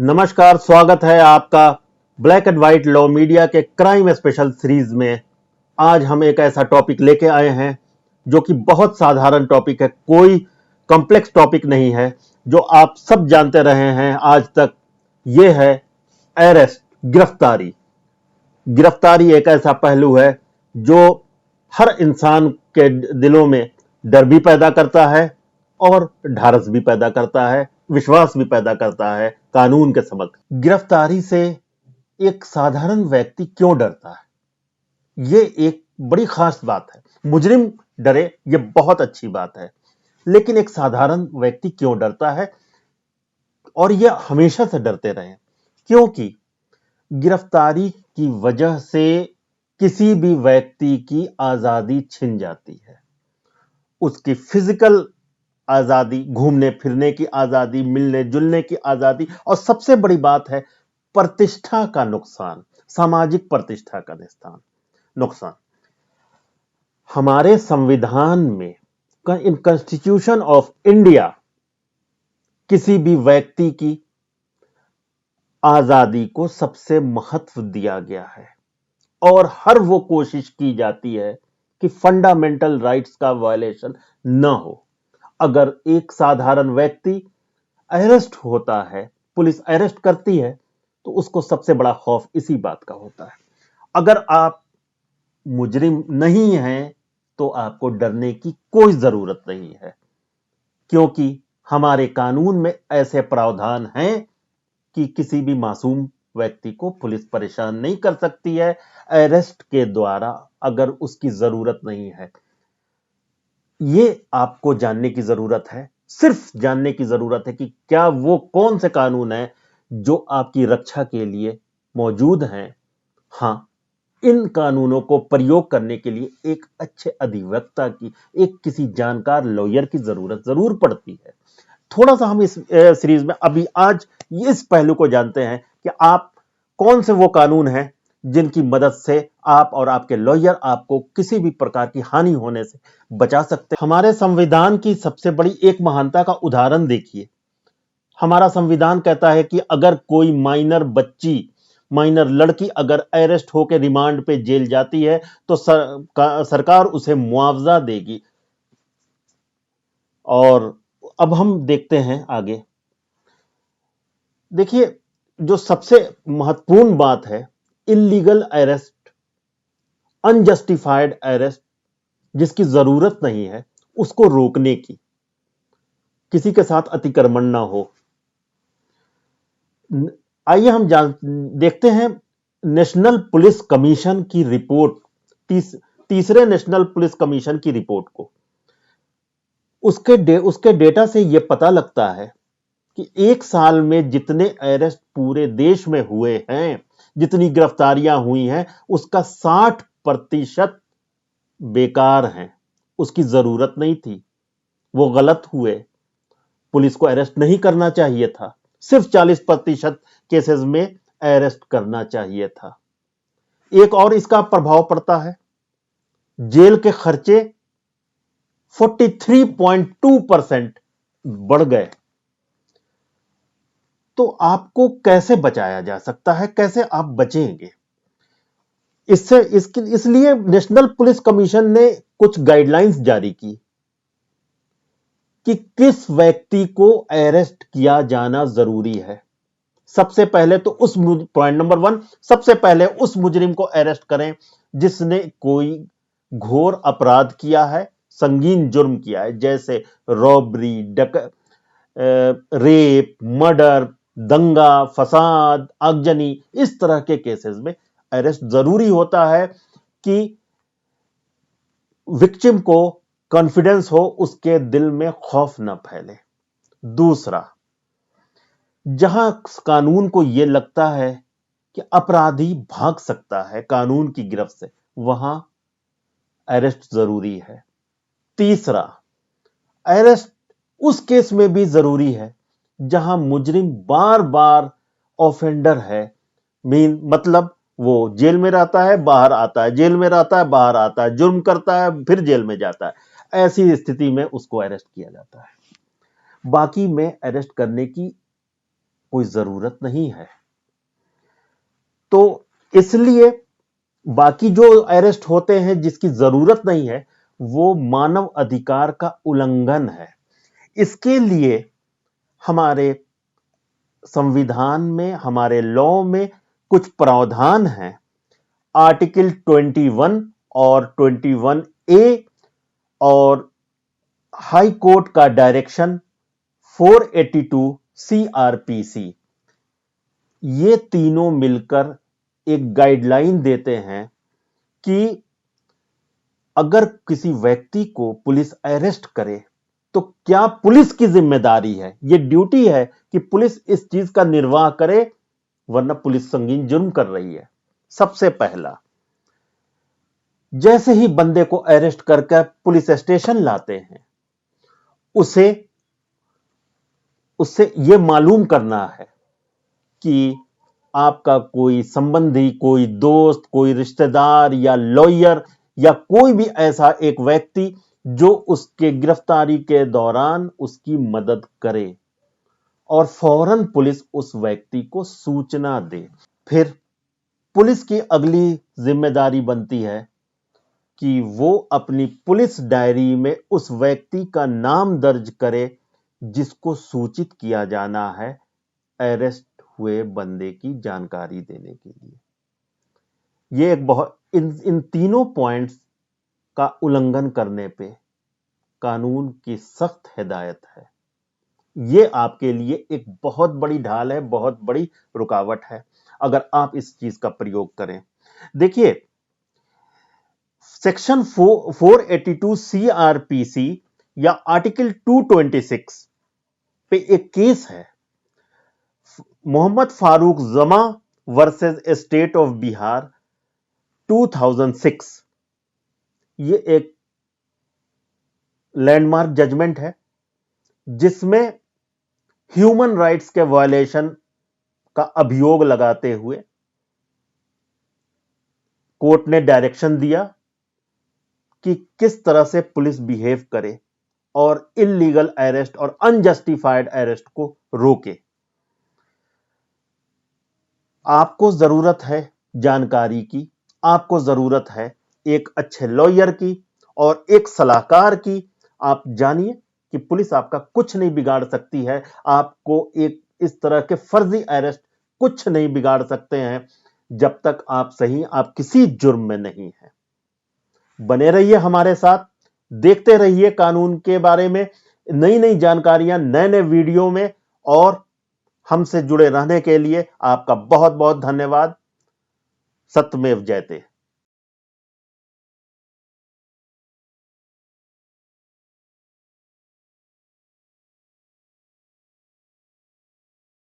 नमस्कार, स्वागत है आपका black and white law media के क्राइम स्पेशल सीरीज में। आज हम एक ऐसा टॉपिक लेके आए हैं जो कि बहुत साधारण टॉपिक है, कोई कॉम्प्लेक्स टॉपिक नहीं है, जो आप सब जानते रहे हैं आज तक। यह है अरेस्ट, गिरफ्तारी। गिरफ्तारी एक ऐसा पहलू है जो हर इंसान के दिलों में डर भी पैदा करता है और ढारस भी पैदा करता है, विश्वास भी पैदा करता है कानून के समक्ष। गिरफ्तारी से एक साधारण व्यक्ति क्यों डरता है, यह एक बड़ी खास बात है। मुजरिम डरे, यह बहुत अच्छी बात है, लेकिन एक साधारण व्यक्ति क्यों डरता है? और यह हमेशा से डरते रहे, क्योंकि गिरफ्तारी की वजह से किसी भी व्यक्ति की आजादी छिन जाती है। उसकी फिजिकल आजादी, घूमने फिरने की आजादी, मिलने जुलने की आजादी, और सबसे बड़ी बात है प्रतिष्ठा का नुकसान, सामाजिक प्रतिष्ठा का नुकसान। हमारे संविधान में, इन कॉन्स्टिट्यूशन ऑफ इंडिया, किसी भी व्यक्ति की आजादी को सबसे महत्व दिया गया है और हर वो कोशिश की जाती है कि फंडामेंटल राइट्स का वायलेशन न हो। अगर एक साधारण व्यक्ति अरेस्ट होता है, पुलिस अरेस्ट करती है, तो उसको सबसे बड़ा खौफ इसी बात का होता है। अगर आप मुजरिम नहीं हैं तो आपको डरने की कोई जरूरत नहीं है, क्योंकि हमारे कानून में ऐसे प्रावधान हैं कि किसी भी मासूम व्यक्ति को पुलिस परेशान नहीं कर सकती है अरेस्ट के द्वारा, अगर उसकी जरूरत नहीं है। यह आपको जानने की जरूरत है, सिर्फ जानने की जरूरत है कि क्या वो कौन से कानून हैं जो आपकी रक्षा के लिए मौजूद हैं। हां, इन कानूनों को प्रयोग करने के लिए एक अच्छे अधिवक्ता की, एक किसी जानकार लॉयर की जरूरत जरूर पड़ती है। थोड़ा सा हम इस सीरीज में अभी आज इस पहलू को जानते हैं कि आप कौन से वो कानून हैं जिनकी मदद से आप और आपके लॉयर आपको किसी भी प्रकार की हानि होने से बचा सकते हैं। हमारे संविधान की सबसे बड़ी एक महानता का उदाहरण देखिए। हमारा संविधान कहता है कि अगर कोई माइनर बच्ची, माइनर लड़की अगर अरेस्ट होकर रिमांड पे जेल जाती है तो सरकार उसे मुआवजा देगी। और अब हम देखते हैं आगे। देखिए, जो सबसे महत्वपूर्ण बात है, इलीगल अरेस्ट, अनजस्टिफाइड अरेस्ट, जिसकी जरूरत नहीं है, उसको रोकने की, किसी के साथ अतिक्रमण ना हो। आइए हम देखते हैं नेशनल पुलिस कमीशन की रिपोर्ट, तीसरे नेशनल पुलिस कमीशन की रिपोर्ट को। उसके डेटा से यह पता लगता है कि एक साल में जितने अरेस्ट पूरे देश में हुए हैं, जितनी गिरफ्तारियां हुई हैं, उसका 60% बेकार हैं, उसकी जरूरत नहीं थी, वो गलत हुए, पुलिस को अरेस्ट नहीं करना चाहिए था, सिर्फ 40% केसेस में अरेस्ट करना चाहिए था। एक और इसका प्रभाव पड़ता है, जेल के खर्चे 43.2% बढ़ गए। तो आपको कैसे बचाया जा सकता है, कैसे आप बचेंगे इसलिए नेशनल पुलिस कमीशन ने कुछ गाइडलाइंस जारी की कि किस व्यक्ति को अरेस्ट किया जाना जरूरी है। सबसे पहले तो पॉइंट नंबर 1, सबसे पहले उस मुजरिम को अरेस्ट करें जिसने कोई घोर अपराध किया है, संगीन जुर्म किया है, जैसे रॉबरी, रेप, मर्डर, दंगा, फसाद, आगजनी। इस तरह के केसेस में अरेस्ट जरूरी होता है कि विक्टिम को कॉन्फिडेंस हो, उसके दिल में खौफ न फैले। दूसरा, जहां कानून को यह लगता है कि अपराधी भाग सकता है कानून की गिरफ्त से, वहां अरेस्ट जरूरी है। तीसरा, अरेस्ट उस केस में भी जरूरी है जहां मुजरिम बार बार ऑफेंडर है, मतलब वो जेल में रहता है, बाहर आता है, जेल में रहता है, बाहर आता है, जुर्म करता है, फिर जेल में जाता है। ऐसी स्थिति में उसको अरेस्ट किया जाता है। बाकी में अरेस्ट करने की कोई जरूरत नहीं है। तो इसलिए बाकी जो अरेस्ट होते हैं जिसकी जरूरत नहीं है, वो मानव अधिकार का उल्लंघन है। इसके लिए हमारे संविधान में, हमारे लॉ में कुछ प्रावधान हैं। आर्टिकल 21 और 21A और हाई कोर्ट का डायरेक्शन 482 CRPC, ये तीनों मिलकर एक गाइडलाइन देते हैं कि अगर किसी व्यक्ति को पुलिस अरेस्ट करे तो क्या पुलिस की जिम्मेदारी है, यह ड्यूटी है कि पुलिस इस चीज का निर्वाह करे, वरना पुलिस संगीन जुर्म कर रही है। सबसे पहला, जैसे ही बंदे को अरेस्ट करके पुलिस स्टेशन लाते हैं, उसे उससे यह मालूम करना है कि आपका कोई संबंधी, कोई दोस्त, कोई रिश्तेदार या लॉयर या कोई भी ऐसा एक व्यक्ति जो उसके गिरफ्तारी के दौरान उसकी मदद करे, और फौरन पुलिस उस व्यक्ति को सूचना दे। फिर पुलिस की अगली जिम्मेदारी बनती है कि वो अपनी पुलिस डायरी में उस व्यक्ति का नाम दर्ज करे जिसको सूचित किया जाना है अरेस्ट हुए बंदे की जानकारी देने के लिए। ये एक बहुत इन तीनों पॉइंट्स का उल्लंघन करने पे कानून की सख्त हिदायत है। ये आपके लिए एक बहुत बड़ी ढाल है, बहुत बड़ी रुकावट है अगर आप इस चीज का प्रयोग करें। देखिए, सेक्शन 482 CRPC या आर्टिकल 226 पे एक केस है, मोहम्मद फारूक जमा वर्सेस स्टेट ऑफ बिहार 2006। ये एक लैंडमार्क जजमेंट है जिसमें ह्यूमन राइट्स के वायलेशन का अभियोग लगाते हुए कोर्ट ने डायरेक्शन दिया कि किस तरह से पुलिस बिहेव करे और इल्लीगल अरेस्ट और अनजस्टिफाइड अरेस्ट को रोके। आपको जरूरत है जानकारी की, आपको जरूरत है एक अच्छे लॉयर की और एक सलाहकार की। आप जानिए कि पुलिस आपका कुछ नहीं बिगाड़ सकती है, आपको एक इस तरह के फर्जी अरेस्ट कुछ नहीं बिगाड़ सकते हैं जब तक आप सही, आप किसी जुर्म में नहीं हैं। बने रहिए हमारे साथ, देखते रहिए कानून के बारे में नई नई जानकारियां नए नए वीडियो में, और हमसे जुड़े रहने के लिए आपका बहुत बहुत धन्यवाद। सत्यमेव जयते।